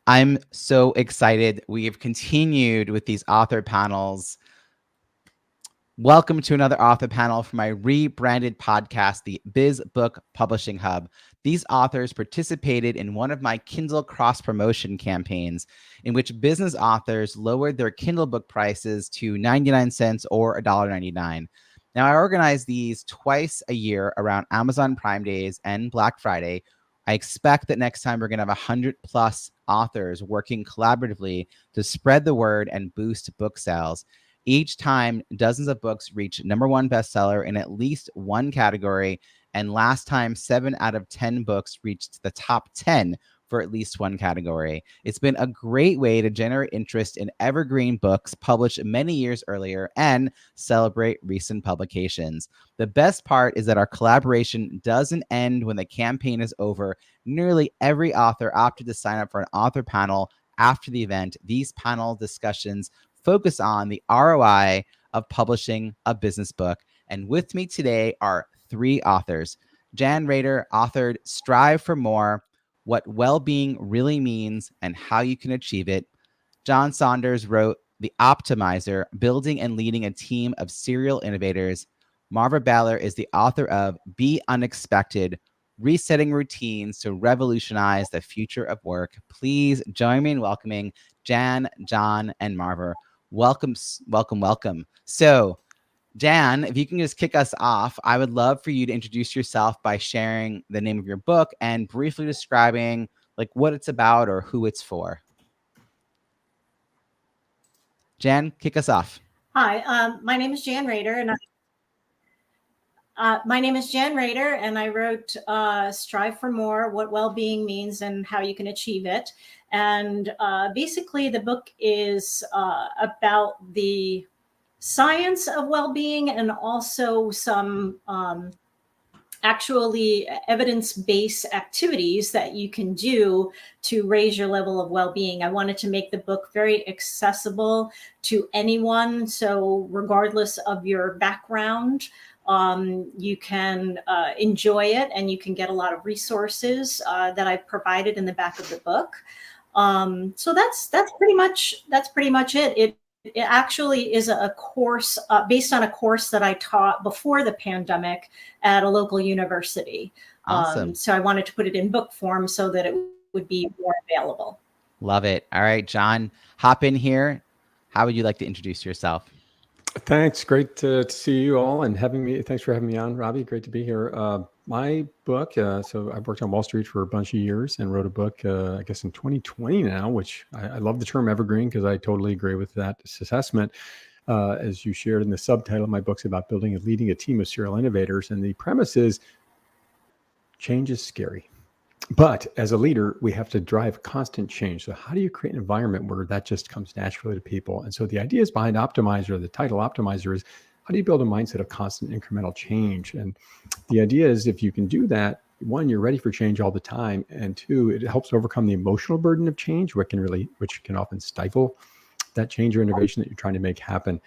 I'm so excited. We have continued with these author panels. Welcome to another author panel for my rebranded podcast, the Biz Book Publishing Hub. These authors participated in one of my Kindle Cross-Promotion campaigns in which business authors lowered their Kindle book prices to 99 cents or $1.99. Now, I organize these twice a year around Amazon Prime Days and Black Friday. I expect that next time we're going to have 100 plus authors working collaboratively to spread the word and boost book sales. Each time, dozens of books reach #1 bestseller in at least one category. And last time, 7 out of 10 books reached the top 10 for at least one category. It's been a great way to generate interest in evergreen books published many years earlier and celebrate recent publications. The best part is that our collaboration doesn't end when the campaign is over. Nearly every author opted to sign up for an author panel after the event. These panel discussions focus on the ROI of publishing a business book. And with me today are 3 authors. Jan Raeder authored Strive for More, What Wellbeing Really Means and How You Can Achieve It. John Saunders wrote The Optimizer, Building and Leading a Team of Serial Innovators. Marva is the author of Be Unexpected, Resetting Routines to Revolutionize the Future of Work. Please join me in welcoming Jan, John, and Marva. Welcome. So, Jan, if you can just kick us off, I would love for you to introduce yourself by sharing the name of your book and briefly describing like what it's about or who it's for. Jan, kick us off. Hi, my name is Jan Raeder, and I wrote Strive for More, What Wellbeing Means and How You Can Achieve It. And basically, the book is about the science of well-being and also some actually evidence-based activities that you can do to raise your level of well-being. I wanted to make the book very accessible to anyone. So regardless of your background, you can enjoy it, and you can get a lot of resources that I've provided in the back of the book. So that's pretty much it. It actually is a course based on a course that I taught before the pandemic at a local university. Awesome. So I wanted to put it in book form so that it would be more available. Love it. All right, John, hop in here. How would you like to introduce yourself? Thanks. Great to see you all and having me. Thanks for having me on, Robbie. Great to be here. My book, so I worked on Wall Street for a bunch of years and wrote a book, I guess in 2020 now, which I love the term evergreen because I totally agree with that assessment. As you shared in the subtitle, my book's about building and leading a team of serial innovators. And the premise is change is scary. But as a leader, we have to drive constant change. So how do you create an environment where that just comes naturally to people? And so the ideas behind Optimizer, the title Optimizer, is how do you build a mindset of constant incremental change? And the idea is if you can do that, 1, you're ready for change all the time. And 2, it helps overcome the emotional burden of change, which can often stifle that change or innovation that you're trying to make happen.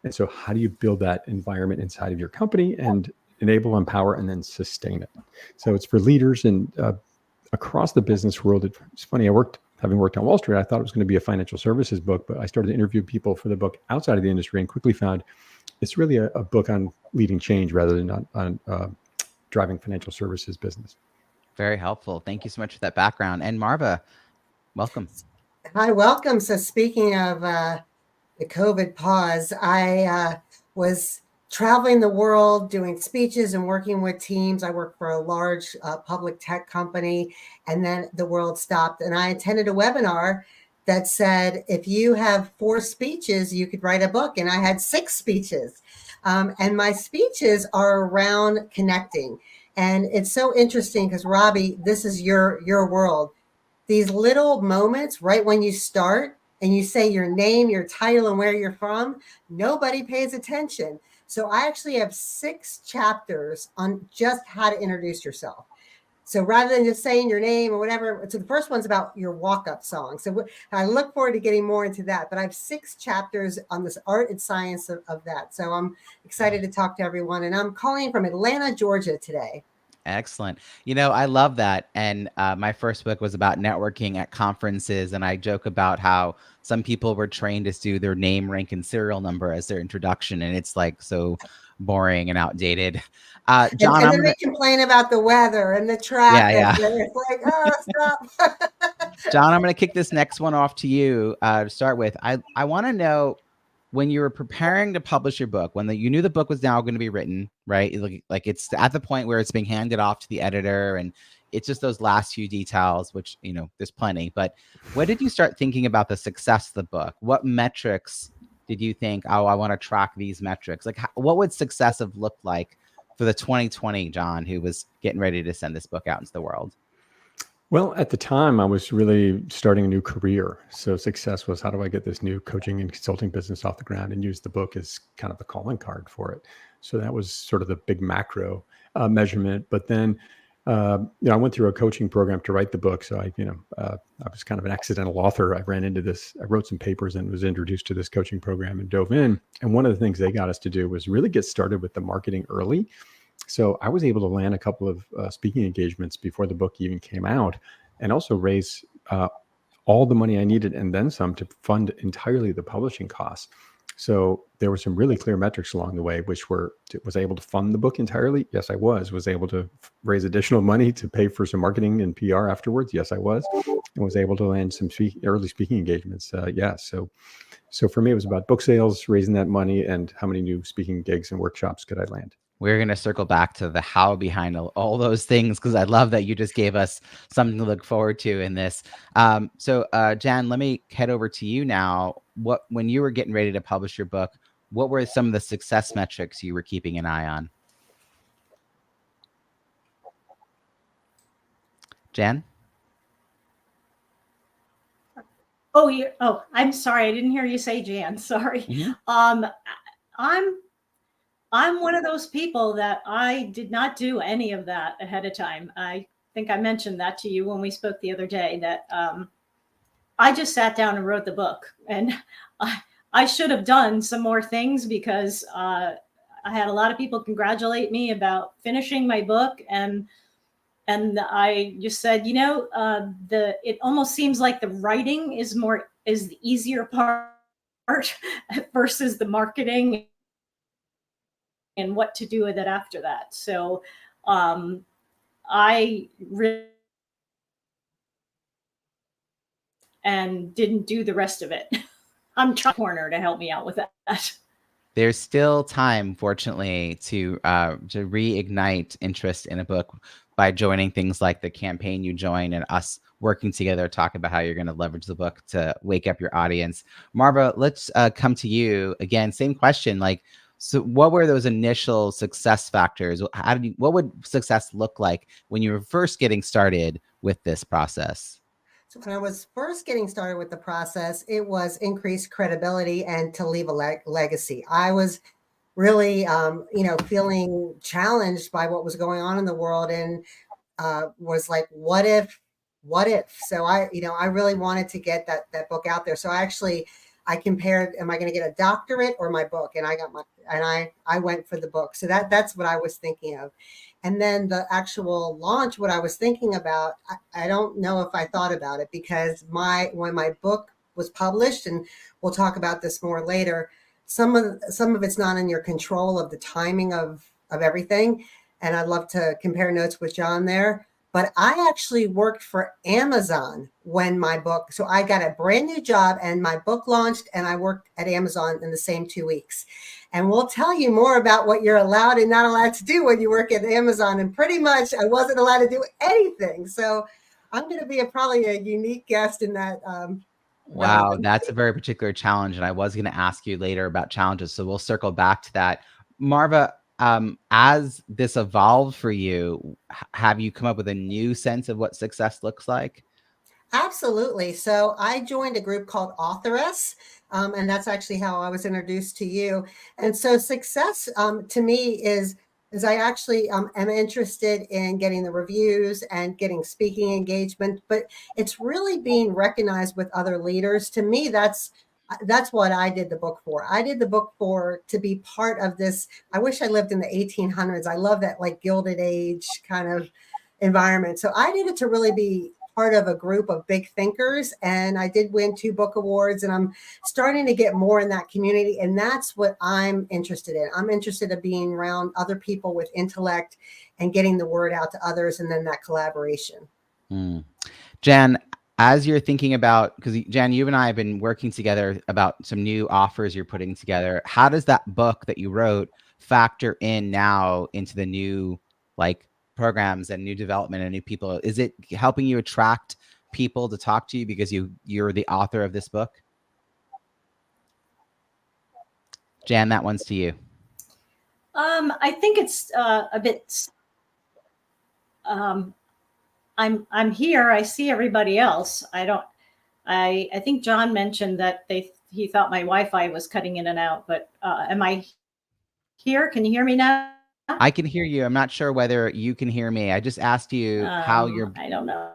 And so how do you build that environment inside of your company and enable, empower, and then sustain it? So it's for leaders and across the business world. It's funny, having worked on Wall Street, I thought it was going to be a financial services book, but I started to interview people for the book outside of the industry and quickly found it's really a book on leading change rather than on driving financial services business. Very helpful. Thank you so much for that background. And Marva, welcome. Hi, welcome. So speaking of the COVID pause, I was traveling the world, doing speeches and working with teams. I work for a large public tech company, and then the world stopped. And I attended a webinar that said, if you have 4 speeches, you could write a book. And I had 6 speeches. And my speeches are around connecting. And it's so interesting because, Robbie, this is your world. These little moments right when you start and you say your name, your title, and where you're from, nobody pays attention. So I actually have 6 chapters on just how to introduce yourself. So rather than just saying your name or whatever, so the first one's about your walk-up song. So I look forward to getting more into that, but I have 6 chapters on this art and science of that. So I'm excited to talk to everyone. And I'm calling from Atlanta, Georgia today. Excellent. You know, I love that. And my first book was about networking at conferences. And I joke about how some people were trained to do their name, rank, and serial number as their introduction. And it's like so boring and outdated. John, And I'm then going they complain about the weather and the yeah, traffic. yeah. And it's like, oh, stop. John, I'm going to kick this next one off to you to start with. I want to know, when you were preparing to publish your book, when you knew the book was now going to be written, right? Like it's at the point where it's being handed off to the editor, and it's just those last few details, which, you know, there's plenty. But when did you start thinking about the success of the book? What metrics did you think, oh, I want to track these metrics? Like, what would success have looked like for the 2020 John, who was getting ready to send this book out into the world? Well, at the time, I was really starting a new career. So success was, how do I get this new coaching and consulting business off the ground, and use the book as kind of the calling card for it. So that was sort of the big macro measurement. But then, you know, I went through a coaching program to write the book. So I was kind of an accidental author. I ran into this, I wrote some papers and was introduced to this coaching program and dove in. And one of the things they got us to do was really get started with the marketing early. So I was able to land a couple of speaking engagements before the book even came out, and also raise all the money I needed and then some to fund entirely the publishing costs. So there were some really clear metrics along the way, which were, was I able to fund the book entirely? Yes, I was able to raise additional money to pay for some marketing and PR afterwards. Yes, I was, and was able to land some early speaking engagements. Yeah. So for me, it was about book sales, raising that money, and how many new speaking gigs and workshops could I land. We're going to circle back to the how behind all those things, because I love that you just gave us something to look forward to in this. So Jan, let me head over to you now. When you were getting ready to publish your book, what were some of the success metrics you were keeping an eye on? Jan? Oh, I'm sorry. I didn't hear you say Jan. Sorry. Mm-hmm. I'm one of those people that I did not do any of that ahead of time. I think I mentioned that to you when we spoke the other day, that I just sat down and wrote the book. And I should have done some more things, because I had a lot of people congratulate me about finishing my book. And I just said, you know, it almost seems like the writing is the easier part versus the marketing and what to do with it after that. So I really and didn't do the rest of it. I'm trying corner to help me out with that. There's still time, fortunately, to reignite interest in a book by joining things like the campaign you join, and us working together, talk about how you're going to leverage the book to wake up your audience. Marva, let's come to you again. Same question. Like, so what were those initial success factors? What would success look like when you were first getting started with this process? So when I was first getting started with the process, it was increased credibility and to leave a legacy. I was really, feeling challenged by what was going on in the world, and was like, what if? So I really wanted to get that book out there. So I compared, am I going to get a doctorate or my book? And I went for the book. So that's what I was thinking of. And then the actual launch, what I was thinking about, I don't know if I thought about it, because when my book was published, and we'll talk about this more later, some of it's not in your control of the timing of everything. And I'd love to compare notes with John there. But I actually worked for Amazon when my book, so I got a brand new job and my book launched, and I worked at Amazon in the same 2 weeks. And we'll tell you more about what you're allowed and not allowed to do when you work at Amazon. And pretty much I wasn't allowed to do anything. So I'm going to be probably a unique guest in that. Wow, that's a very particular challenge. And I was going to ask you later about challenges, so we'll circle back to that. Marva, as this evolved for you, have you come up with a new sense of what success looks like? Absolutely. So I joined a group called Authoress, and that's actually how I was introduced to you. And so success to me is I actually am interested in getting the reviews and getting speaking engagement, but it's really being recognized with other leaders. To me, That's what I did the book for. I did the book for to be part of this. I wish I lived in the 1800s. I love that like Gilded Age kind of environment. So I did it to really be part of a group of big thinkers, and I did win 2 book awards, and I'm starting to get more in that community, and that's what I'm interested in. I'm interested in being around other people with intellect and getting the word out to others, and then that collaboration. Jan, as you're thinking about, because Jan, you and I have been working together about some new offers you're putting together. How does that book that you wrote factor in now into the new like programs and new development and new people? Is it helping you attract people to talk to you because you're the author of this book? Jan, that one's to you. I think it's a bit. I'm here. I see everybody else. I think John mentioned that he thought my Wi-Fi was cutting in and out, but am I here? Can you hear me now? I can hear you. I'm not sure whether you can hear me. I just asked you how you're. I don't know.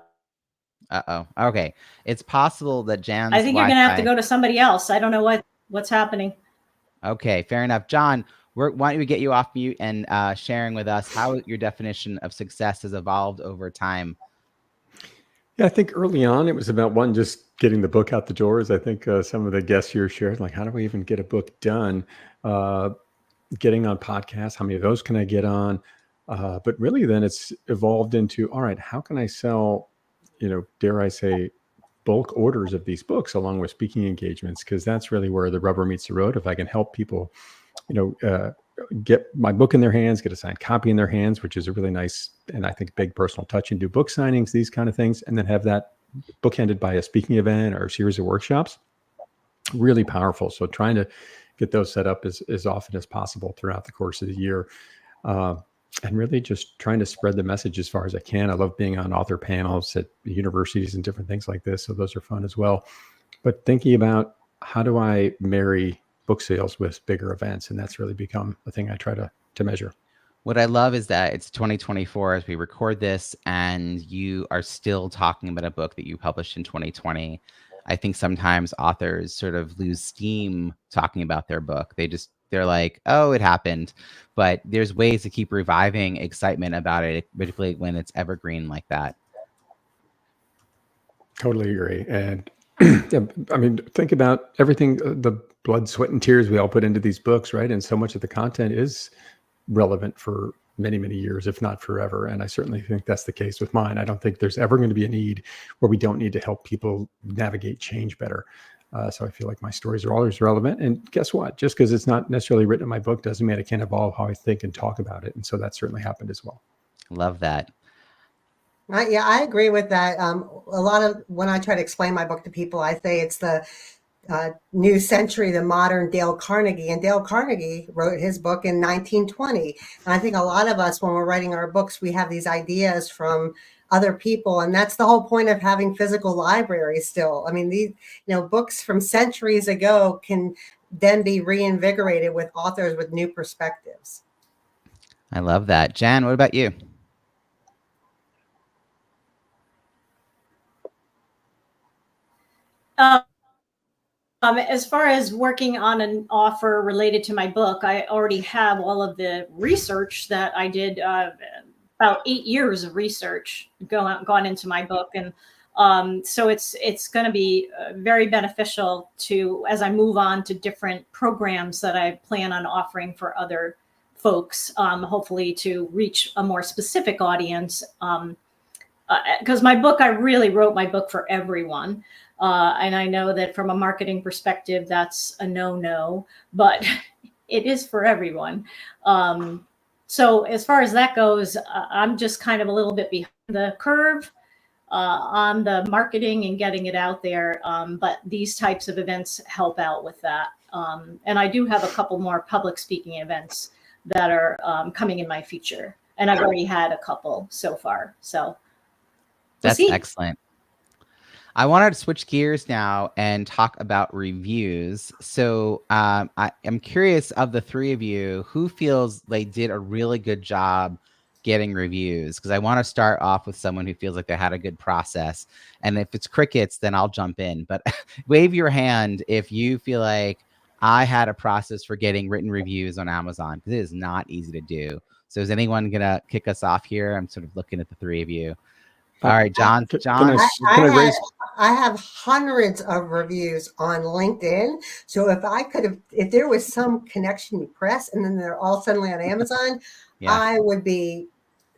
Uh-oh. Okay. It's possible that Jan's I think you're going to have to go to somebody else. I don't know what's happening. Okay, fair enough. John, why don't we get you off mute and sharing with us how your definition of success has evolved over time? Yeah, I think early on it was about just getting the book out the doors. I think some of the guests here shared, like, how do we even get a book done? Getting on podcasts, how many of those can I get on? But really then it's evolved into, all right, how can I sell, dare I say, bulk orders of these books along with speaking engagements? Because that's really where the rubber meets the road. If I can help people, get my book in their hands, get a signed copy in their hands, which is a really nice and I think big personal touch, and do book signings, these kind of things, and then have that bookended by a speaking event or a series of workshops, really powerful. So trying to get those set up as often as possible throughout the course of the year. And really just trying to spread the message as far as I can. I love being on author panels at universities and different things like this. So those are fun as well. But thinking about how do I marry book sales with bigger events? And that's really become a thing I try to measure. What I love is that it's 2024 as we record this, and you are still talking about a book that you published in 2020. I think sometimes authors sort of lose steam talking about their book. They're like, oh, it happened. But there's ways to keep reviving excitement about it, particularly when it's evergreen like that. Totally agree. And I mean, think about everything, the blood, sweat, and tears we all put into these books, right? And so much of the content is relevant for many, many years, if not forever. And I certainly think that's the case with mine. I don't think there's ever going to be a need where we don't need to help people navigate change better. So I feel like my stories are always relevant. And guess what? Just because it's not necessarily written in my book doesn't mean I can't evolve how I think and talk about it. And so that certainly happened as well. Love that. Yeah, I agree with that. A lot of when I try to explain my book to people, I say it's the new century, the modern Dale Carnegie. And Dale Carnegie wrote his book in 1920. And I think a lot of us, when we're writing our books, we have these ideas from other people. And that's the whole point of having physical libraries still. I mean, these, books from centuries ago can then be reinvigorated with authors with new perspectives. I love that. Jan, what about you? As far as working on an offer related to my book, I already have all of the research that I did, about 8 years of research gone into my book. And so it's going to be very beneficial as I move on to different programs that I plan on offering for other folks, hopefully to reach a more specific audience. Because I really wrote my book for everyone. And I know that from a marketing perspective, that's a no-no, but it is for everyone. So as far as that goes, I'm just kind of a little bit behind the curve on the marketing and getting it out there. But these types of events help out with that. And I do have a couple more public speaking events that are coming in my future. And I've already had a couple so far. So that's excellent. I wanted to switch gears now and talk about reviews. So I'm curious, of the three of you, who feels they did a really good job getting reviews, because I want to start off with someone who feels like they had a good process. And if it's crickets, then I'll jump in. But wave your hand if you feel like I had a process for getting written reviews on Amazon, because it is not easy to do. So is anyone going to kick us off here? I'm sort of looking at the three of you. All right, John. I have hundreds of reviews on LinkedIn. So if there was some connection you press and then they're all suddenly on Amazon, Yeah. I would be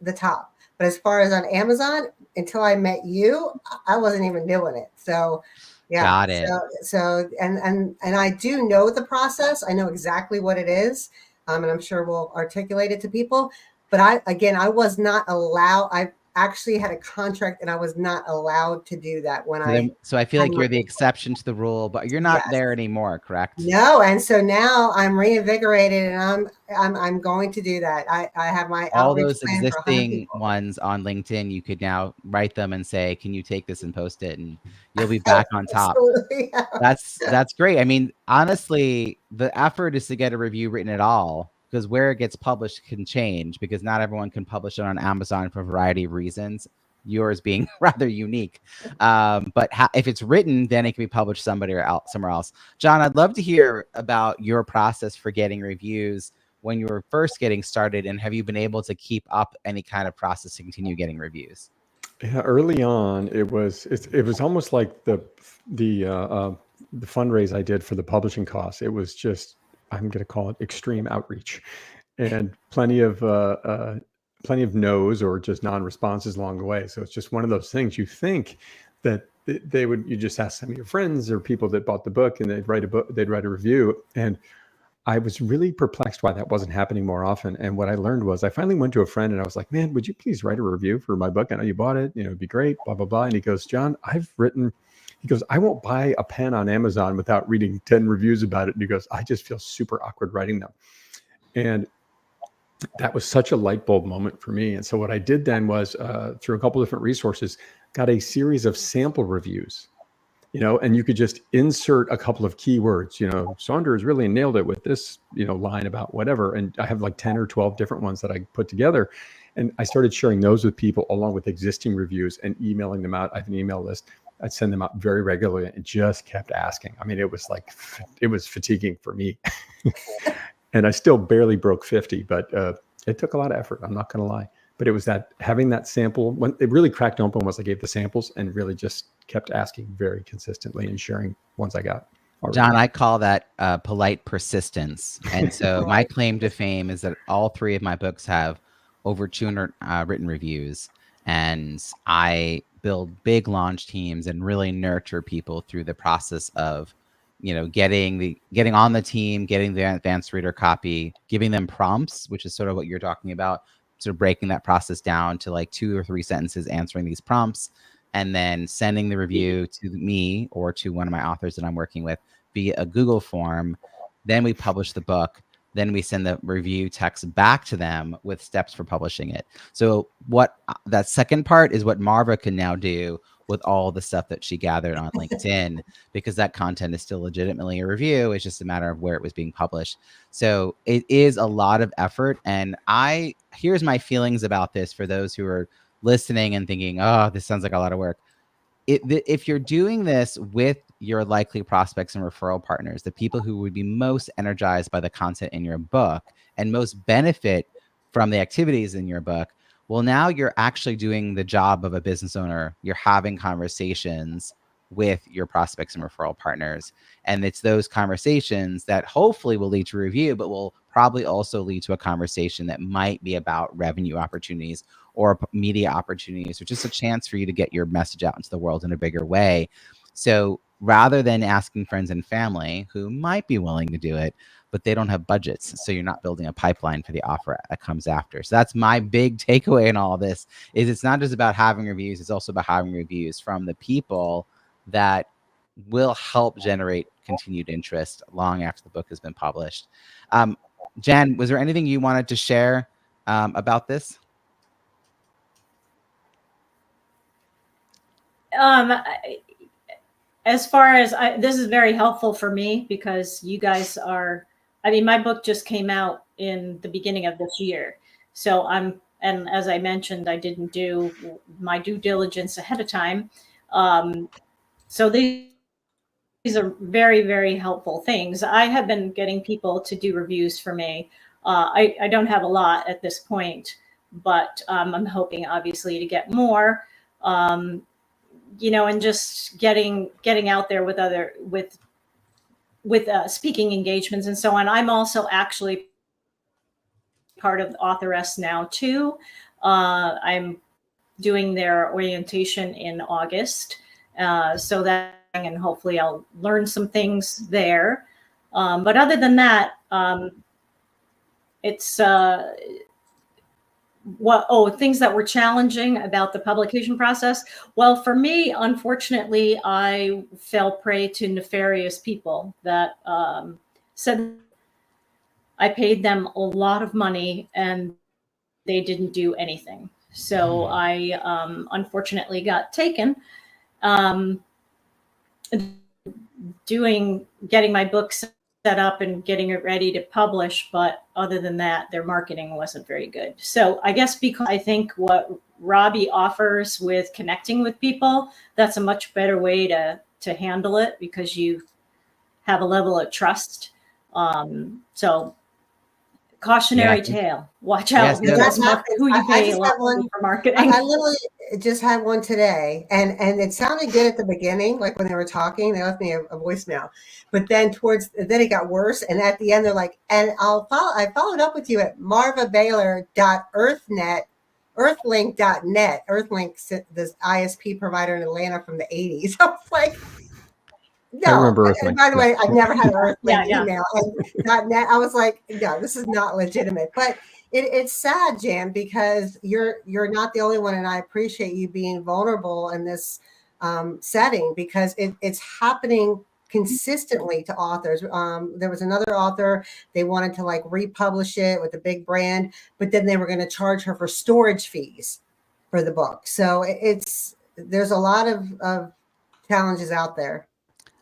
the top. But as far as on Amazon, until I met you, I wasn't even doing it. So yeah. Got it. So and I do know the process. I know exactly what it is. And I'm sure we'll articulate it to people. But I was not allowed. I actually had a contract and I was not allowed to do that so I feel like you're the exception to the rule, but you're not there anymore, correct? No, and so now I'm reinvigorated and I'm going to do that. I have my all those existing ones on LinkedIn, you could now write them and say, can you take this and post it, and you'll be back on top. Absolutely, yeah. That's great. I mean, honestly, the effort is to get a review written at all, because where it gets published can change, because not everyone can publish it on Amazon for a variety of reasons, yours being rather unique. But if it's written, then it can be published somewhere else. John, I'd love to hear about your process for getting reviews when you were first getting started, and have you been able to keep up any kind of process to continue getting reviews? Yeah, early on, it was almost like the fundraise I did for the publishing costs. It was just, I'm going to call it extreme outreach, and plenty of no's or just non-responses along the way. So it's just one of those things. You think that you just ask some of your friends or people that bought the book, and they'd write a review. And I was really perplexed why that wasn't happening more often. And what I learned was, I finally went to a friend and I was like, man, would you please write a review for my book? I know you bought it, it'd be great, blah, blah, blah. And he goes, John, he goes, I won't buy a pen on Amazon without reading 10 reviews about it. And he goes, I just feel super awkward writing them. And that was such a light bulb moment for me. And so what I did then was, through a couple different resources, got a series of sample reviews, and you could just insert a couple of keywords, Saunders really nailed it with this, line about whatever. And I have like 10 or 12 different ones that I put together. And I started sharing those with people along with existing reviews and emailing them out. I have an email list. I'd send them out very regularly and just kept asking. I mean, it was fatiguing for me. And I still barely broke 50, but it took a lot of effort. I'm not going to lie. But it was having that sample, when it really cracked open was I gave the samples and really just kept asking very consistently and sharing ones I got already. John, I call that polite persistence. And so my claim to fame is that all three of my books have over 200 written reviews. And I build big launch teams and really nurture people through the process of, getting on the team, getting the advanced reader copy, giving them prompts, which is sort of what you're talking about, sort of breaking that process down to like 2 or 3 sentences, answering these prompts, and then sending the review to me or to one of my authors that I'm working with via a Google form. Then we publish the book. Then we send the review text back to them with steps for publishing it. So that second part is what Marva can now do with all the stuff that she gathered on LinkedIn, because that content is still legitimately a review. It's just a matter of where it was being published. So it is a lot of effort. And here's my feelings about this for those who are listening and thinking, oh, this sounds like a lot of work. If you're doing this with your likely prospects and referral partners, the people who would be most energized by the content in your book and most benefit from the activities in your book, well, now you're actually doing the job of a business owner. You're having conversations with your prospects and referral partners. And it's those conversations that hopefully will lead to a review, but will probably also lead to a conversation that might be about revenue opportunities or media opportunities, or just a chance for you to get your message out into the world in a bigger way. So rather than asking friends and family who might be willing to do it, but they don't have budgets, so you're not building a pipeline for the offer that comes after. So that's my big takeaway in all of this, is it's not just about having reviews, it's also about having reviews from the people that will help generate continued interest long after the book has been published. Jen, was there anything you wanted to share about this? As far as this is very helpful for me, because you guys my book just came out in the beginning of this year. So I'm And as I mentioned, I didn't do my due diligence ahead of time. So these are very, very helpful things. I have been getting people to do reviews for me. I don't have a lot at this point, but I'm hoping obviously to get more. And just getting out there with speaking engagements and so on. I'm also actually part of Authoress now too. I'm doing their orientation in August, so that, and hopefully I'll learn some things there. But other than that, it's things that were challenging about the publication process. Well, for me, unfortunately, I fell prey to nefarious people that said I paid them a lot of money and they didn't do anything. So I unfortunately got taken. Getting my book set up and getting it ready to publish, but other than that, their marketing wasn't very good. So I guess because I think what Robbie offers with connecting with people, that's a much better way to handle it, because you have a level of trust. So cautionary tale. Watch out. Yes, Who you pay a lot for marketing. I literally just had one today, and it sounded good at the beginning, like when they were talking, they left me a voicemail, but then it got worse, and at the end they're like, and I followed up with you at marvabaylor.earthnet, earthlink.net. Earthlink, this ISP provider in Atlanta from the 80s. I was like, no. I remember And by the way, I've never had an Earthlink email. And .net, I was like, no, this is not legitimate. But it's sad, Jan, because you're not the only one, and I appreciate you being vulnerable in this setting, because it's happening consistently to authors. There was another author, they wanted to like republish it with a big brand, but then they were going to charge her for storage fees for the book. So there's a lot of challenges out there.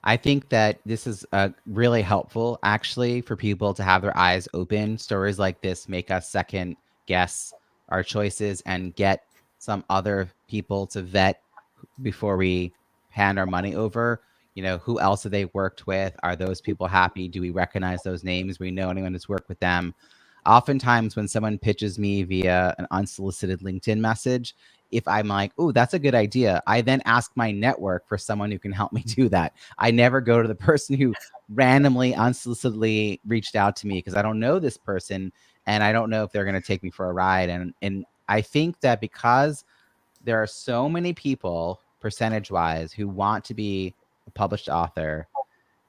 I think that this is really helpful, actually, for people to have their eyes open. Stories like this make us second guess our choices and get some other people to vet before we hand our money over. Who else have they worked with? Are those people happy? Do we recognize those names? We know anyone who's worked with them? Oftentimes when someone pitches me via an unsolicited LinkedIn message, if I'm like, oh, that's a good idea, I then ask my network for someone who can help me do that. I never go to the person who randomly, unsolicitedly reached out to me, because I don't know this person and I don't know if they're going to take me for a ride. And I think that because there are so many people, percentage-wise, who want to be a published author,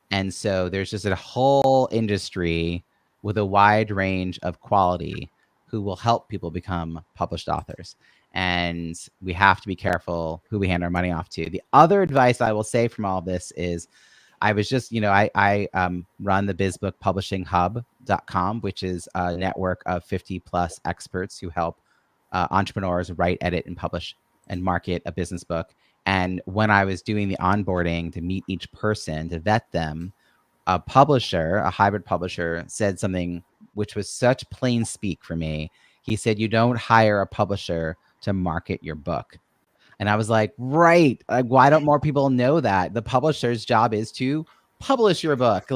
and so there's just a whole industry with a wide range of quality who will help people become published authors. And we have to be careful who we hand our money off to. The other advice I will say from all this is, I was just, I run the Biz Book Publishing Hub.com, which is a network of 50 plus experts who help entrepreneurs write, edit, and publish and market a business book. And when I was doing the onboarding to meet each person, to vet them, a hybrid publisher, said something which was such plain speak for me. He said, you don't hire a publisher to market your book. And I was like, right. Like, why don't more people know that? The publisher's job is to publish your book.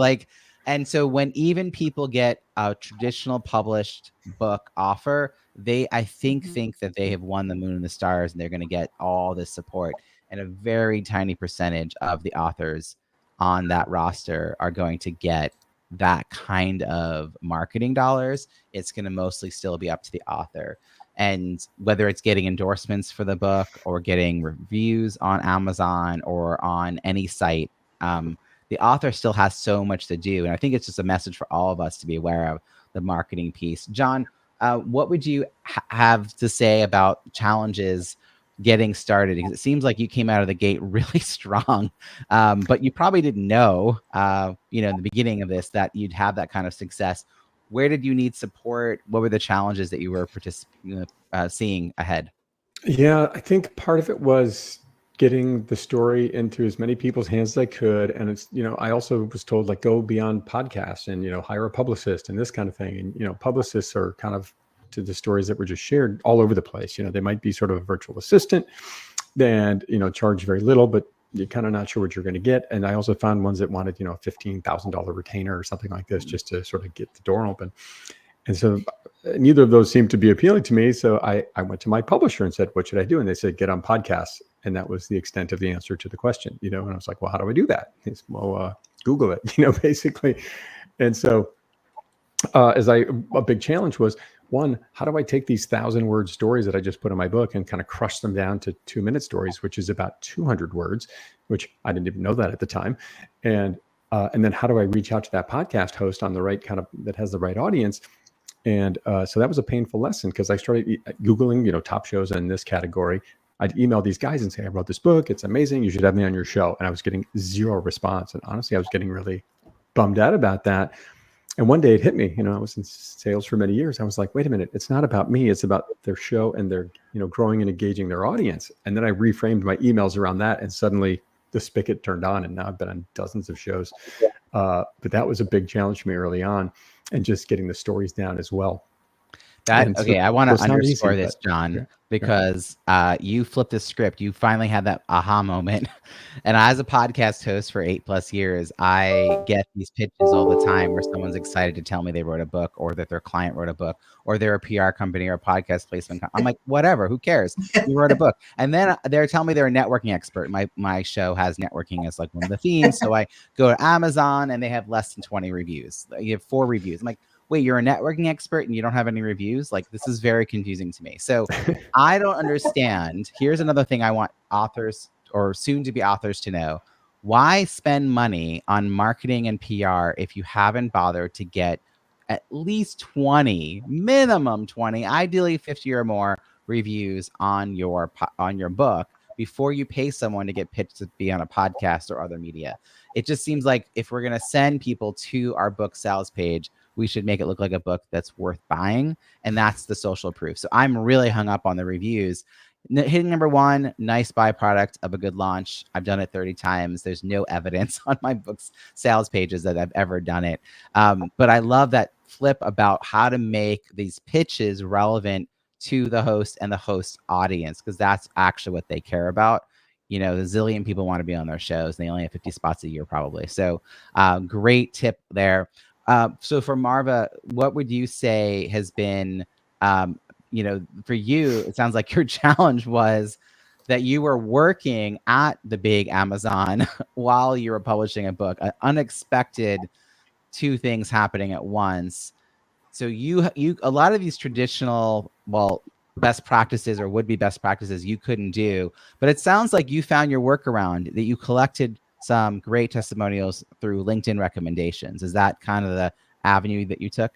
And so when even people get a traditional published book offer, they, I think that they have won the moon and the stars, and they're going to get all this support. And a very tiny percentage of the authors on that roster are going to get that kind of marketing dollars. It's going to mostly still be up to the author. And whether it's getting endorsements for the book or getting reviews on Amazon or on any site, the author still has so much to do. And I think it's just a message for all of us to be aware of the marketing piece. John, what would you have to say about challenges getting started? Because it seems like you came out of the gate really strong, but you probably didn't know, in the beginning of this, that you'd have that kind of success. Where did you need support? What were the challenges that you were seeing ahead? Yeah, I think part of it was getting the story into as many people's hands as I could. And it's, I also was told, like, go beyond podcasts and, hire a publicist and this kind of thing. And, publicists are kind of to the stories that were just shared all over the place. They might be sort of a virtual assistant and, charge very little, but you're kind of not sure what you're going to get. And I also found ones that wanted, a $15,000 retainer or something like this just to sort of get the door open. And so neither of those seemed to be appealing to me. So I went to my publisher and said, what should I do? And they said, get on podcasts. And that was the extent of the answer to the question, and I was like, well, how do I do that? He said, well, Google it, basically. And so a big challenge was, one, how do I take these 1,000-word stories that I just put in my book and kind of crush them down to 2-minute stories, which is about 200 words, which I didn't even know that at the time. And then how do I reach out to that podcast host on the right kind of, that has the right audience? And so that was a painful lesson, because I started Googling, top shows in this category. I'd email these guys and say, I wrote this book. It's amazing. You should have me on your show. And I was getting zero response. And honestly, I was getting really bummed out about that. And one day it hit me, I was in sales for many years. I was like, wait a minute, it's not about me. It's about their show and their, growing and engaging their audience. And then I reframed my emails around that, and suddenly the spigot turned on, and now I've been on dozens of shows. But that was a big challenge for me early on, and just getting the stories down as well. I want to underscore this, John, yeah, because you flipped the script. You finally had that aha moment. And as a podcast host for 8+ years, I get these pitches all the time where someone's excited to tell me they wrote a book, or that their client wrote a book, or they're a PR company or a podcast placement. I'm like, whatever, who cares? You wrote a book. And then they're telling me they're a networking expert. My show has networking as like one of the themes. So I go to Amazon and they have less than 20 reviews. You have 4 reviews. I'm like, wait, you're a networking expert and you don't have any reviews? Like, this is very confusing to me. So I don't understand. Here's another thing I want authors or soon to be authors to know. Why spend money on marketing and PR if you haven't bothered to get at least 20, minimum 20, ideally 50 or more reviews on your book before you pay someone to get pitched to be on a podcast or other media? It just seems like if we're going to send people to our book sales page, we should make it look like a book that's worth buying. And that's the social proof. So I'm really hung up on the reviews. Hitting number 1, nice byproduct of a good launch. I've done it 30 times. There's no evidence on my book's sales pages that I've ever done it. But I love that flip about how to make these pitches relevant to the host and the host audience, because that's actually what they care about. The zillion people want to be on their shows. And they only have 50 spots a year probably. So great tip there. So for Marva, what would you say has been, for you, it sounds like your challenge was that you were working at the big Amazon while you were publishing a book, an unexpected 2 things happening at once. So you a lot of these traditional, best practices or would-be best practices you couldn't do, but it sounds like you found your workaround, that you collected some great testimonials through LinkedIn recommendations. Is that kind of the avenue that you took?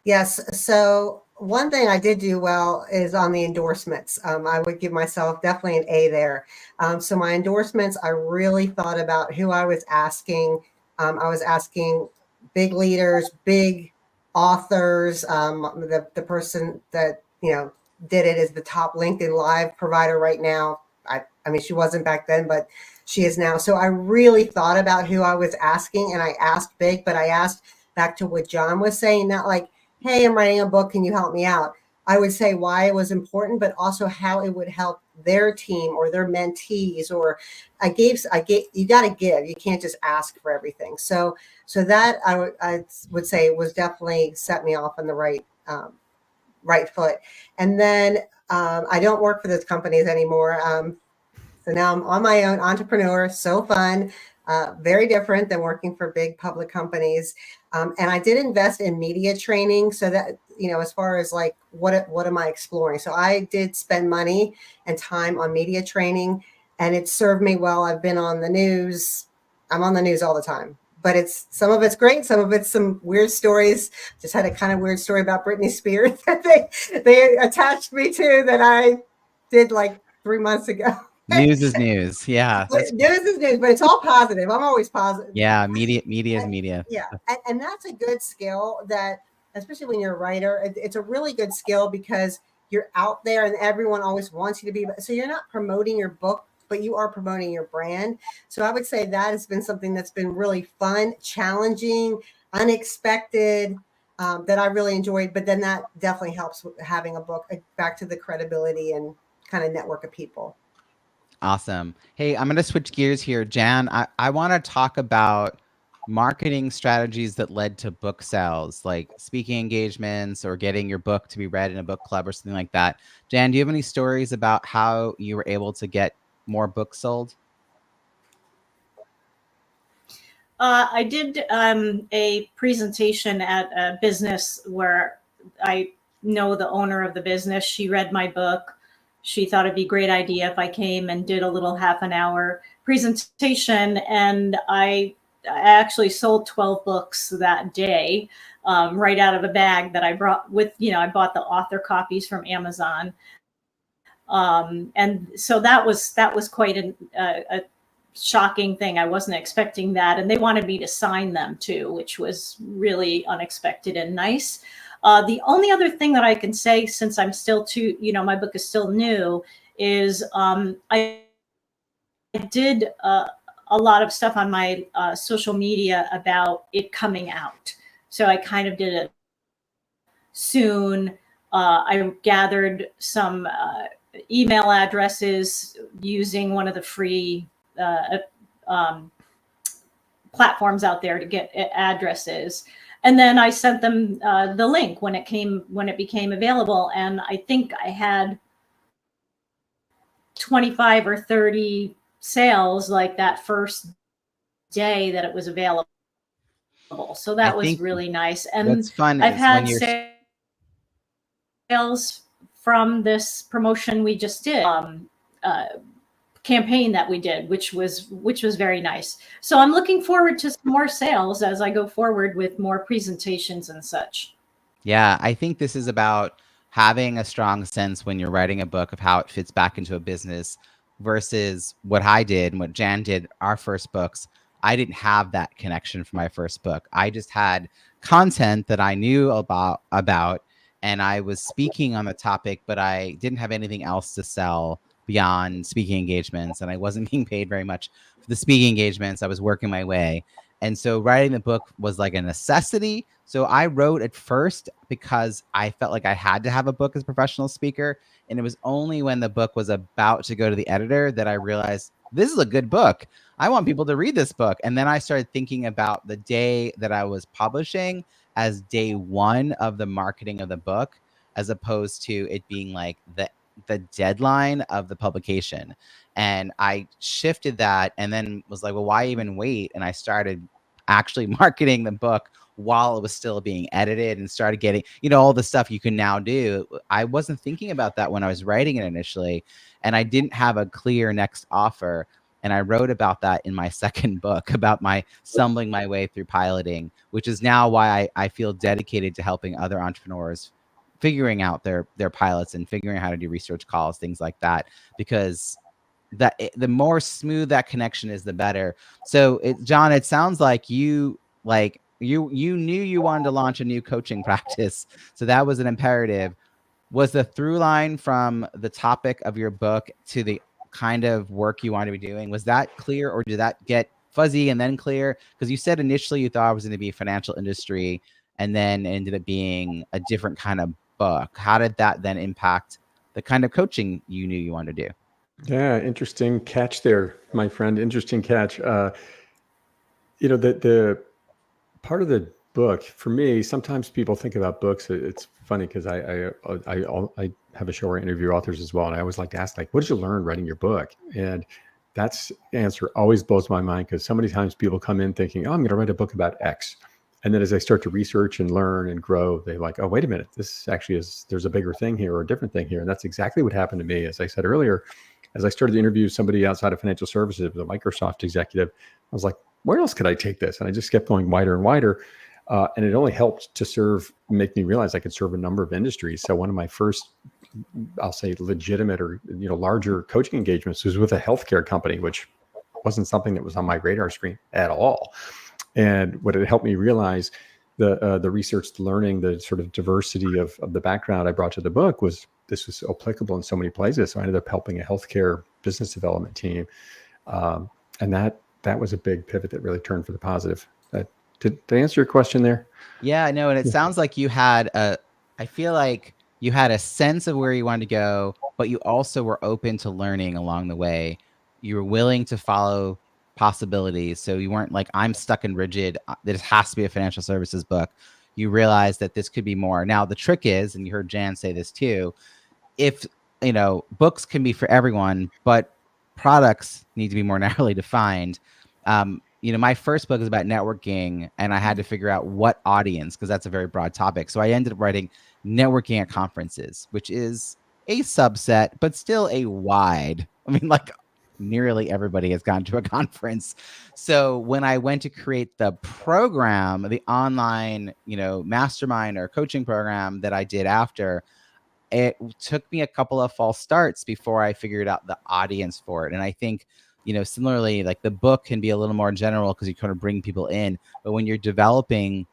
Yes. So one thing I did do well is on the endorsements. I would give myself definitely an A there. So my endorsements, I really thought about who I was asking. I was asking big leaders, big authors. The person that, did it is the top LinkedIn Live provider right now. I mean, she wasn't back then, but she is now. So I really thought about who I was asking, and I asked big, but I asked back to what John was saying, not like, hey, I'm writing a book, can you help me out? I would say why it was important, but also how it would help their team or their mentees. Or I gave, you got to give, you can't just ask for everything. So that I would say was definitely set me off on the right foot. And then I don't work for those companies anymore. So now I'm on my own, entrepreneur, so fun, very different than working for big public companies. And I did invest in media training so that, as far as like, what am I exploring? So I did spend money and time on media training, and it served me well. I've been on the news. I'm on the news all the time, but some of it's great. Some of it's some weird stories. Just had a kind of weird story about Britney Spears that they attached me to that I did like 3 months ago. News is news. Yeah. News is news, but it's all positive. I'm always positive. Yeah. Media is media. Yeah. And that's a good skill that, especially when you're a writer, it's a really good skill because you're out there and everyone always wants you to be. So you're not promoting your book, but you are promoting your brand. So I would say that has been something that's been really fun, challenging, unexpected. that I really enjoyed. But then that definitely helps with having a book, back to the credibility and kind of network of people. Awesome. Hey, I'm going to switch gears here. Jan, I want to talk about marketing strategies that led to book sales, like speaking engagements or getting your book to be read in a book club or something like that. Jan, do you have any stories about how you were able to get more books sold? I did a presentation at a business where I know the owner of the business. She read my book. She thought it'd be a great idea if I came and did a little half an hour presentation. And I actually sold 12 books that day, right out of a bag that I brought with, I bought the author copies from Amazon. And so that was quite a shocking thing. I wasn't expecting that. And they wanted me to sign them too, which was really unexpected and nice. The only other thing that I can say, since I'm still my book is still new, is I did a lot of stuff on my social media about it coming out. So I kind of did it soon. I gathered some email addresses using one of the free platforms out there to get addresses. And then I sent them the link when it became available. And I think I had 25 or 30 sales like that first day that it was available. So that was really nice. And what's fun I've is had when you're sales from this promotion we just did, campaign that we did, which was very nice. So I'm looking forward to some more sales as I go forward with more presentations and such. Yeah, I think this is about having a strong sense when you're writing a book of how it fits back into a business versus what I did and what Jan did, our first books. I didn't have that connection for my first book. I just had content that I knew about, and I was speaking on the topic, but I didn't have anything else to sell beyond speaking engagements. And I wasn't being paid very much for the speaking engagements. I was working my way. And so writing the book was like a necessity. So I wrote at first because I felt like I had to have a book as a professional speaker. And it was only when the book was about to go to the editor that I realized this is a good book. I want people to read this book. And then I started thinking about the day that I was publishing as day one of the marketing of the book, as opposed to it being like the deadline of the publication. And I shifted that and then was like, well, why even wait? And I started actually marketing the book while it was still being edited and started getting, all the stuff you can now do. I wasn't thinking about that when I was writing it initially, and I didn't have a clear next offer. And I wrote about that in my second book, about my stumbling my way through piloting, which is now why I feel dedicated to helping other entrepreneurs figuring out their pilots and figuring out how to do research calls, things like that, because the more smooth that connection is, the better. So John, it sounds like you knew you wanted to launch a new coaching practice. So that was an imperative. Was the through line from the topic of your book to the kind of work you want to be doing, was that clear, or did that get fuzzy and then clear? Because you said initially you thought it was going to be financial industry, and then it ended up being a different kind of book. How did that then impact the kind of coaching you knew you wanted to do? Yeah, interesting catch there, my friend. Interesting catch. The part of the book for me, sometimes people think about books. It's funny because I have a show where I interview authors as well, and I always like to ask, what did you learn writing your book? And that's answer always blows my mind, because so many times people come in thinking, oh, I'm going to write a book about X. And then as I start to research and learn and grow, they're like, oh, wait a minute, this actually there's a bigger thing here or a different thing here. And that's exactly what happened to me. As I said earlier, as I started to interview somebody outside of financial services, a Microsoft executive, I was like, where else could I take this? And I just kept going wider and wider. And it only helped to make me realize I could serve a number of industries. So one of my first, I'll say legitimate or, larger coaching engagements was with a healthcare company, which wasn't something that was on my radar screen at all. And what it helped me realize, the research, the learning, the sort of diversity of the background I brought to the book was applicable in so many places. So I ended up helping a healthcare business development team. And that was a big pivot that really turned for the positive. Did I answer your question there? Yeah, no, and it sounds like I feel like you had a sense of where you wanted to go, but you also were open to learning along the way. You were willing to follow possibilities. So you weren't like, I'm stuck and rigid. This has to be a financial services book. You realized that this could be more. Now, the trick is, and you heard Jan say this too, if, books can be for everyone, but products need to be more narrowly defined. My first book is about networking, and I had to figure out what audience, because that's a very broad topic. So I ended up writing networking at conferences, which is a subset, but still a wide. Like nearly everybody has gone to a conference. So when I went to create the program, the online, mastermind or coaching program that I did after, it took me a couple of false starts before I figured out the audience for it. And I think, similarly, like the book can be a little more general because you kind of bring people in. But when you're developing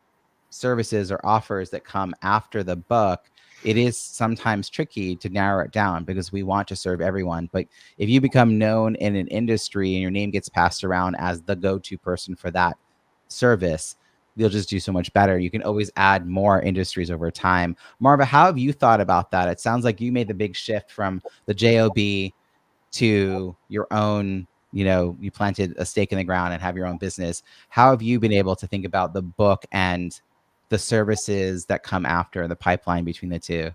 services or offers that come after the book, it is sometimes tricky to narrow it down because we want to serve everyone. But if you become known in an industry and your name gets passed around as the go-to person for that service, you'll just do so much better. You can always add more industries over time. Marva, how have you thought about that? It sounds like you made the big shift from the JOB to your own, you planted a stake in the ground and have your own business. How have you been able to think about the book and the services that come after, the pipeline between the two?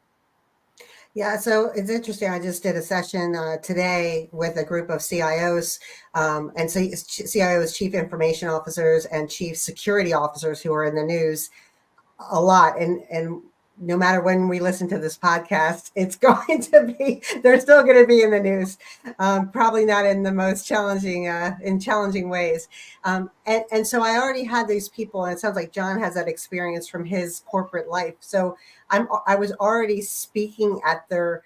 Yeah, so it's interesting. I just did a session today with a group of CIOs, and so CIOs, chief information officers, and chief security officers who are in the news a lot. And no matter when we listen to this podcast, it's going to be, they're still going to be in the news, probably not in the most challenging, in challenging ways. And so I already had these people, and it sounds like John has that experience from his corporate life. So I was already speaking at their,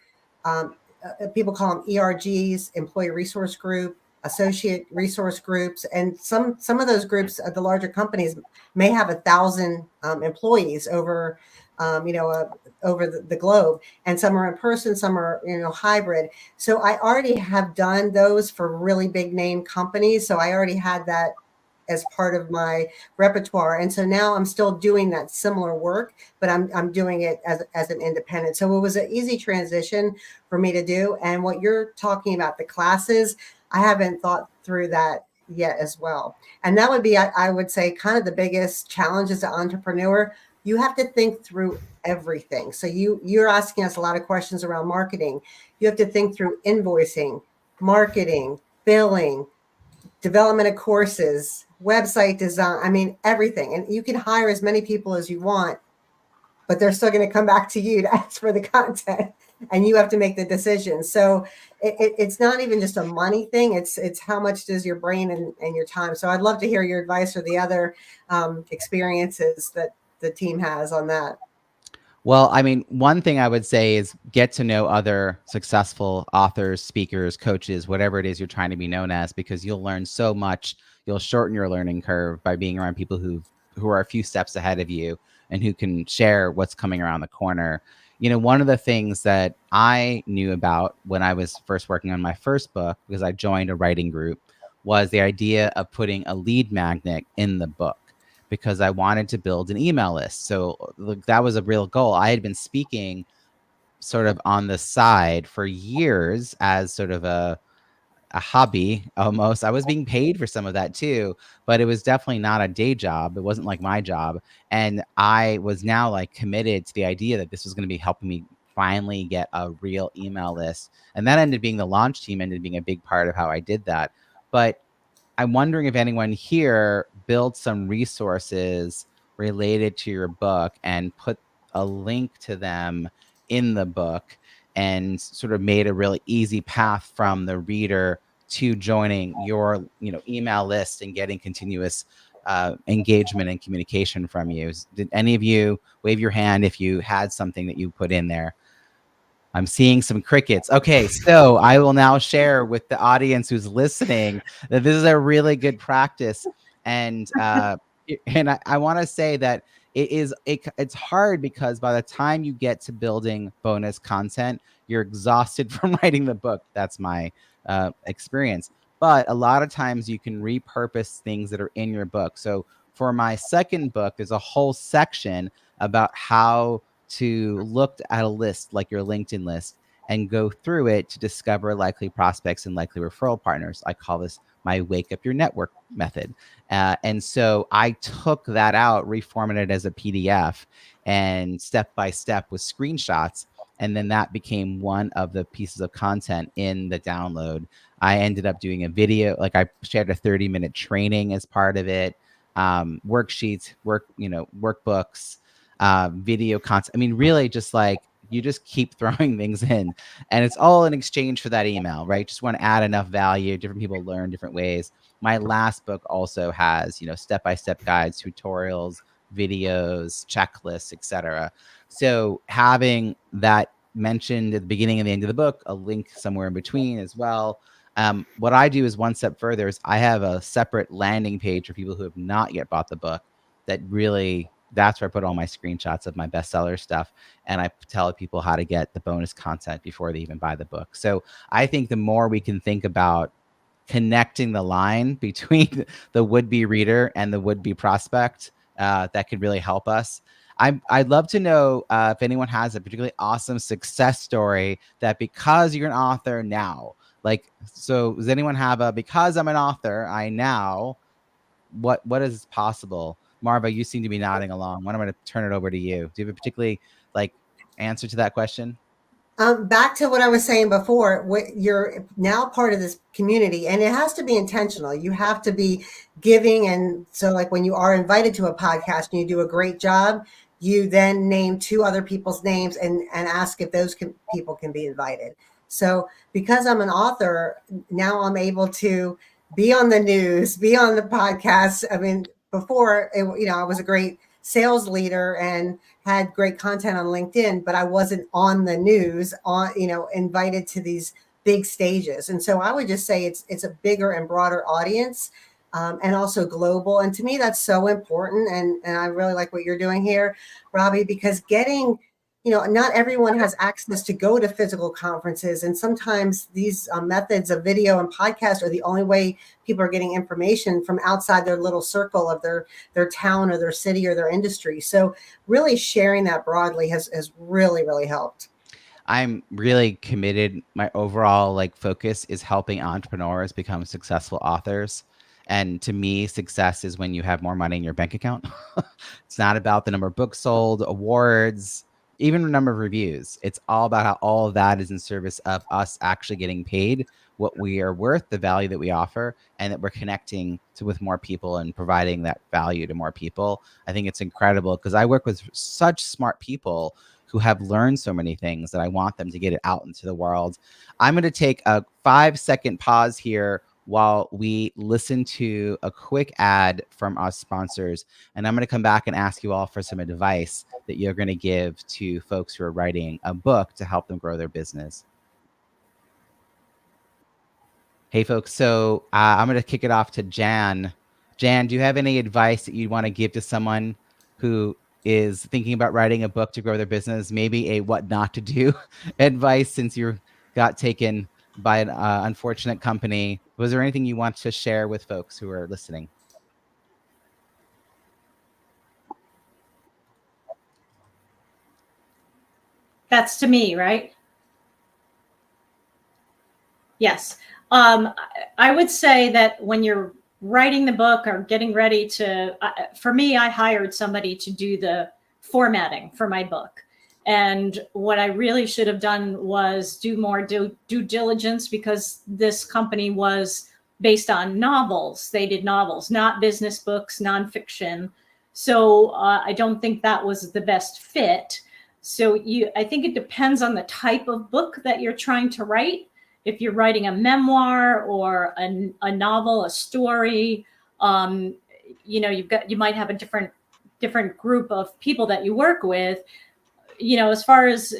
people call them ERGs, employee resource group, associate resource groups, and some of those groups at the larger companies may have 1,000 employees over the globe, and some are in person, some are hybrid. So I already have done those for really big name companies, so I already had that as part of my repertoire, and so now I'm still doing that similar work, but I'm doing it as an independent. So it was an easy transition for me to do. And what you're talking about, the classes, I haven't thought through that yet as well. And that would be, I would say, kind of the biggest challenge as an entrepreneur. You have to think through everything. So you're asking us a lot of questions around marketing. You have to think through invoicing, marketing, billing, development of courses, website design, everything. And you can hire as many people as you want, but they're still going to come back to you to ask for the content, and you have to make the decision. So it's not even just a money thing. It's how much does your brain and your time. So I'd love to hear your advice or the other experiences that the team has on that. Well, one thing I would say is get to know other successful authors, speakers, coaches, whatever it is you're trying to be known as, because you'll learn so much. You'll shorten your learning curve by being around people who are a few steps ahead of you and who can share what's coming around the corner. One of the things that I knew about when I was first working on my first book, because I joined a writing group, was the idea of putting a lead magnet in the book, because I wanted to build an email list. So that was a real goal. I had been speaking sort of on the side for years as sort of a hobby almost. I was being paid for some of that too, but it was definitely not a day job. It wasn't like my job. And I was now like committed to the idea that this was going to be helping me finally get a real email list. And that ended being the launch team, ended being a big part of how I did that. But I'm wondering if anyone here built some resources related to your book and put a link to them in the book and sort of made a really easy path from the reader to joining your email list and getting continuous engagement and communication from you. Did any of you wave your hand if you had something that you put in there? I'm seeing some crickets. Okay, so I will now share with the audience who's listening that this is a really good practice. And I want to say that it's hard because by the time you get to building bonus content, you're exhausted from writing the book. That's my experience. But a lot of times you can repurpose things that are in your book. So for my second book, there's a whole section about how to look at a list like your LinkedIn list and go through it to discover likely prospects and likely referral partners. I call this my wake up your network method. And so I took that out, reformatted it as a PDF and step by step with screenshots. And then that became one of the pieces of content in the download. I ended up doing a video, like I shared a 30-minute training as part of it, worksheets, workbooks, video content. I mean, really just like, you just keep throwing things in and it's all in exchange for that email, right? Just want to add enough value. Different people learn different ways. My last book also has, step-by-step guides, tutorials, videos, checklists, etc. So having that mentioned at the beginning and the end of the book, a link somewhere in between as well. What I do is one step further is I have a separate landing page for people who have not yet bought the book that's where I put all my screenshots of my bestseller stuff. And I tell people how to get the bonus content before they even buy the book. So I think the more we can think about connecting the line between the would-be reader and the would-be prospect, that could really help us. I'd love to know if anyone has a particularly awesome success story that because you're an author now, so does anyone have because I'm an author, I now, what is possible? Marva, you seem to be nodding along. Why don't I turn it over to you? Do you have a particularly answer to that question? Back to what I was saying before, you're now part of this community and it has to be intentional. You have to be giving. And so like when you are invited to a podcast and you do a great job, you then name 2 other people's names and ask if those people can be invited. So because I'm an author, now I'm able to be on the news, be on the podcast. I mean, before, I was a great sales leader and had great content on LinkedIn, but I wasn't on the news, invited to these big stages. And so I would just say it's a bigger and broader audience, and also global. And to me, that's so important. And I really like what you're doing here, Robbie, because getting, not everyone has access to go to physical conferences. And sometimes these methods of video and podcast are the only way people are getting information from outside their little circle of their town or their city or their industry. So really sharing that broadly has really, really helped. I'm really committed. My overall focus is helping entrepreneurs become successful authors. And to me, success is when you have more money in your bank account. It's not about the number of books sold, awards, even the number of reviews. It's all about how all of that is in service of us actually getting paid what we are worth, the value that we offer, and that we're connecting with more people and providing that value to more people. I think it's incredible because I work with such smart people who have learned so many things that I want them to get it out into the world. I'm going to take a 5-second pause here while we listen to a quick ad from our sponsors. And I'm going to come back and ask you all for some advice that you're going to give to folks who are writing a book to help them grow their business. Hey, folks. So I'm going to kick it off to Jan. Jan, do you have any advice that you want to give to someone who is thinking about writing a book to grow their business? Maybe a what not to do advice since you got taken by an unfortunate company. Was there anything you want to share with folks who are listening? That's to me, right? Yes. I would say that when you're writing the book or getting ready to, for me, I hired somebody to do the formatting for my book. And what I really should have done was do more due diligence, because this company was based on novels. They did novels, not business books, nonfiction. So I don't think that was the best fit. So I think it depends on the type of book that you're trying to write. If you're writing a memoir or a novel, a story, you might have a different group of people that you work with. As far as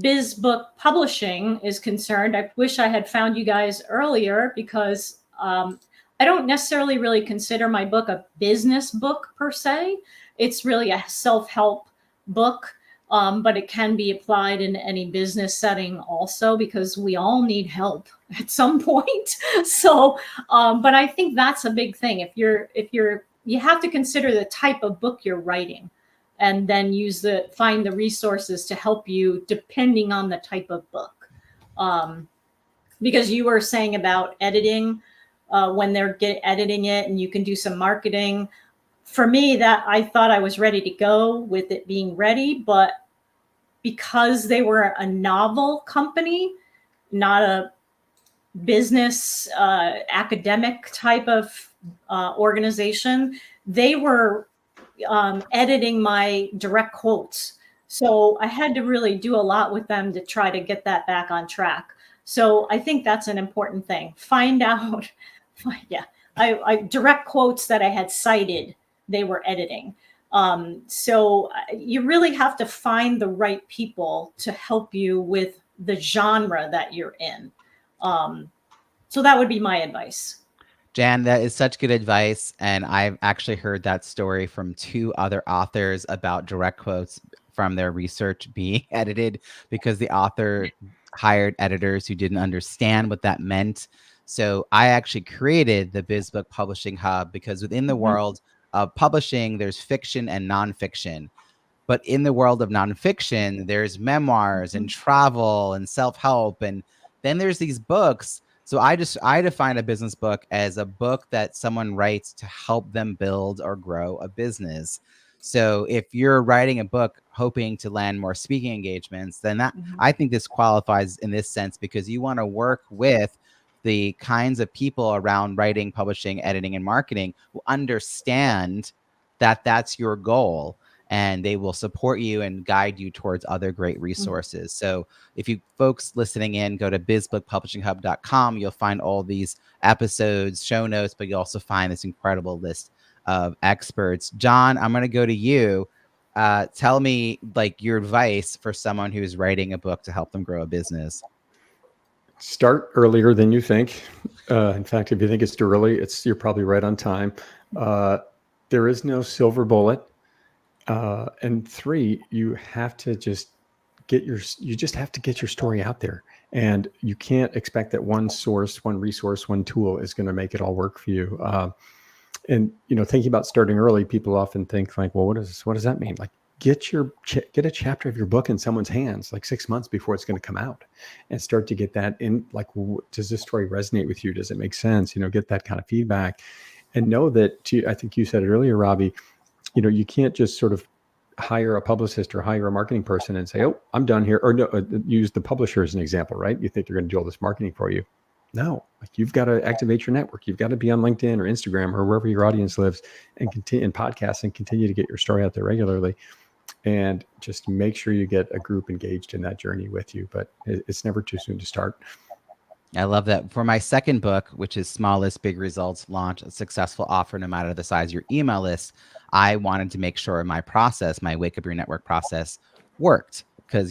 Biz Book Publishing is concerned, I wish I had found you guys earlier, because I don't necessarily really consider my book a business book per se. It's really a self-help book. But it can be applied in any business setting also, because we all need help at some point. So, but I think that's a big thing. If you're you have to consider the type of book you're writing, and then find the resources to help you depending on the type of book. Because you were saying about editing, when they're editing it, and you can do some marketing. For me, that I thought I was ready to go with it being ready, but because they were a novel company, not a business academic type of organization, they were editing my direct quotes. So I had to really do a lot with them to try to get that back on track. So I think that's an important thing. Find out, yeah, I direct quotes that I had cited, they were editing. So you really have to find the right people to help you with the genre that you're in. So that would be my advice. Jan, that is such good advice. And I've actually heard that story from 2 other authors about direct quotes from their research being edited because the author hired editors who didn't understand what that meant. So I actually created the Biz Book Publishing Hub because within the world of publishing, there's fiction and nonfiction. But in the world of nonfiction, there's memoirs and travel and self-help. And then there's these books. So I define a business book as a book that someone writes to help them build or grow a business. So if you're writing a book hoping to land more speaking engagements, then I think this qualifies in this sense because you want to work with the kinds of people around writing, publishing, editing, and marketing who understand that that's your goal. And they will support you and guide you towards other great resources. So if you folks listening in, go to bizbookpublishinghub.com. You'll find all these episodes, show notes, but you'll also find this incredible list of experts. John, I'm going to go to you. Tell me like your advice for someone who's writing a book to help them grow a business. Start earlier than you think. In fact, if you think it's too early, you're probably right on time. There is no silver bullet. And 3, you have to just have to get your story out there, and you can't expect that one source, one resource, one tool is going to make it all work for you. And thinking about starting early, people often think like, well, what does that mean? Like, get a chapter of your book in someone's hands like 6 months before it's going to come out, and start to get that in. Like, does this story resonate with you? Does it make sense? Get that kind of feedback, and know that. I think you said it earlier, Robbie. You can't just sort of hire a publicist or hire a marketing person and say, oh, I'm done here. Or no, use the publisher as an example, right? You think they're going to do all this marketing for you. No, like you've got to activate your network. You've got to be on LinkedIn or Instagram or wherever your audience lives, and continue in podcasts and continue to get your story out there regularly. And just make sure you get a group engaged in that journey with you. But it's never too soon to start. I love that. For my second book, which is Small List, Big Results, Launch a Successful Offer No Matter the Size of Your Email List, I wanted to make sure my process, my Wake Up Your Network process, worked. Because,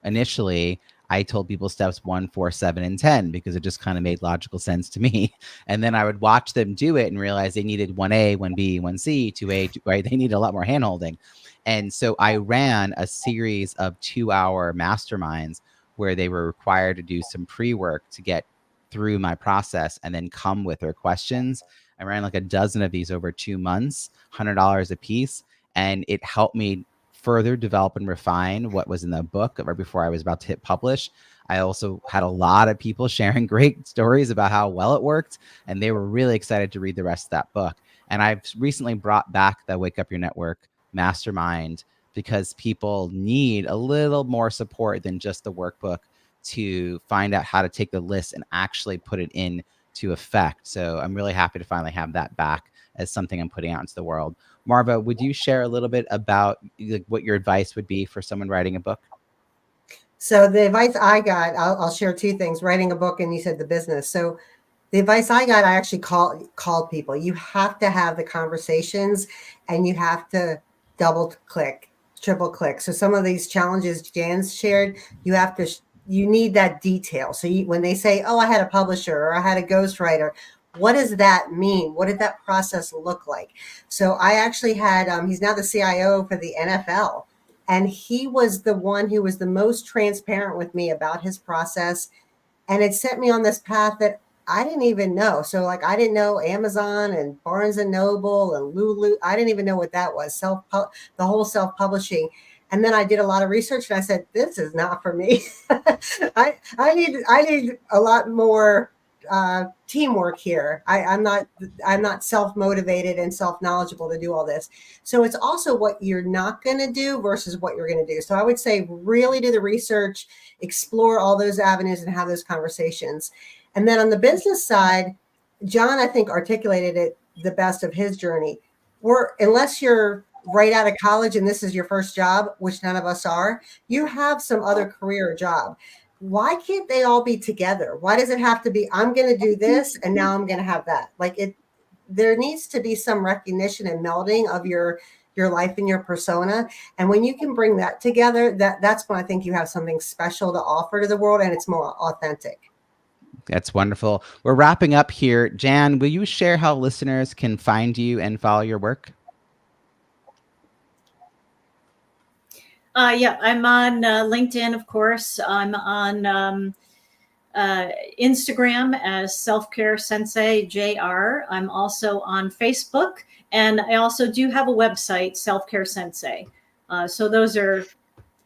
initially I told people steps 1, 4, 7, and 10 because it just kind of made logical sense to me. And then I would watch them do it and realize they needed 1A, 1B, 1C, 2A, right? They needed a lot more handholding. And so I ran a series of 2-hour masterminds where they were required to do some pre-work to get through my process and then come with their questions. I ran like a dozen of these over 2 months, $100 a piece. And it helped me further develop and refine what was in the book right before I was about to hit publish. I also had a lot of people sharing great stories about how well it worked. And they were really excited to read the rest of that book. And I've recently brought back the Wake Up Your Network mastermind because people need a little more support than just the workbook to find out how to take the list and actually put it into effect. So I'm really happy to finally have that back as something I'm putting out into the world. Marva, would you share a little bit about what your advice would be for someone writing a book? So the advice I got, I'll share 2 things, writing a book and you said the business. So the advice I got, I actually called people. You have to have the conversations and you have to double click, triple click. So some of these challenges Jan's shared, you need that detail. So when they say, oh, I had a publisher or I had a ghostwriter, what does that mean? What did that process look like? So I actually had, he's now the CIO for the NFL. And he was the one who was the most transparent with me about his process. And it set me on this path that I didn't even know. So like, I didn't know Amazon and Barnes and Noble and Lulu. I didn't even know what that was. The whole self-publishing. And then I did a lot of research and I said, this is not for me. I need a lot more teamwork here. I'm not self-motivated and self-knowledgeable to do all this. So it's also what you're not going to do versus what you're going to do. So I would say really do the research, explore all those avenues and have those conversations. And then on the business side, John, I think, articulated it the best of his journey. Unless you're right out of college and this is your first job, which none of us are, you have some other career or job. Why can't they all be together? Why does it have to be, I'm going to do this and now I'm going to have that? There needs to be some recognition and melding of your life and your persona. And when you can bring that together, that's when I think you have something special to offer to the world and it's more authentic. That's wonderful. We're wrapping up here. Jan, will you share how listeners can find you and follow your work? Yeah, I'm on LinkedIn, of course. I'm on Instagram as Self-Care Sensei JR. I'm also on Facebook, and I also do have a website, Self-Care Sensei. So those are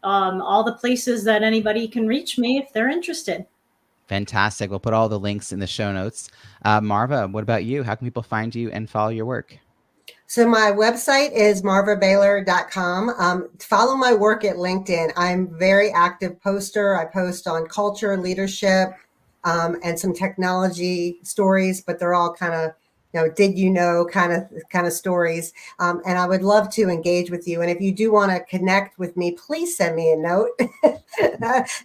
all the places that anybody can reach me if they're interested. Fantastic. We'll put all the links in the show notes. Marva, what about you? How can people find you and follow your work? So my website is marvabaylor.com. Follow my work at LinkedIn. I'm a very active poster. I post on culture, leadership, and some technology stories, but they're all kind of, did you know kind of stories. And I would love to engage with you. And if you do want to connect with me, please send me a note.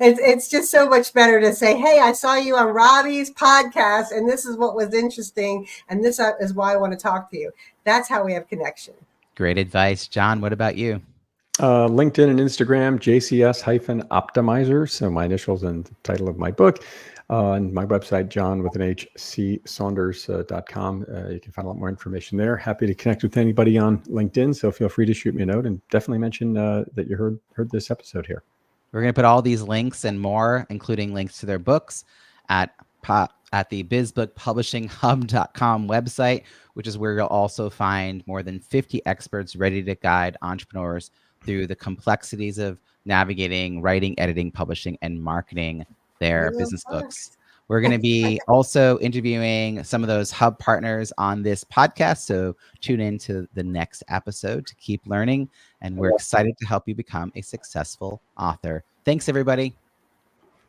It's just so much better to say, hey, I saw you on Robbie's podcast and this is what was interesting. And this is why I want to talk to you. That's how we have connection. Great advice. John, what about you? LinkedIn and Instagram, JCS-Optimizer. So my initials and the title of my book. And my website, Saunders.com. You can find a lot more information there. Happy to connect with anybody on LinkedIn. So feel free to shoot me a note and definitely mention that you heard this episode here. We're going to put all these links and more, including links to their books at the bizbookpublishinghub.com website, which is where you'll also find more than 50 experts ready to guide entrepreneurs through the complexities of navigating writing, editing, publishing, and marketing their business books. We're going to be also interviewing some of those hub partners on this podcast. So tune in to the next episode to keep learning. And we're excited to help you become a successful author. Thanks, everybody.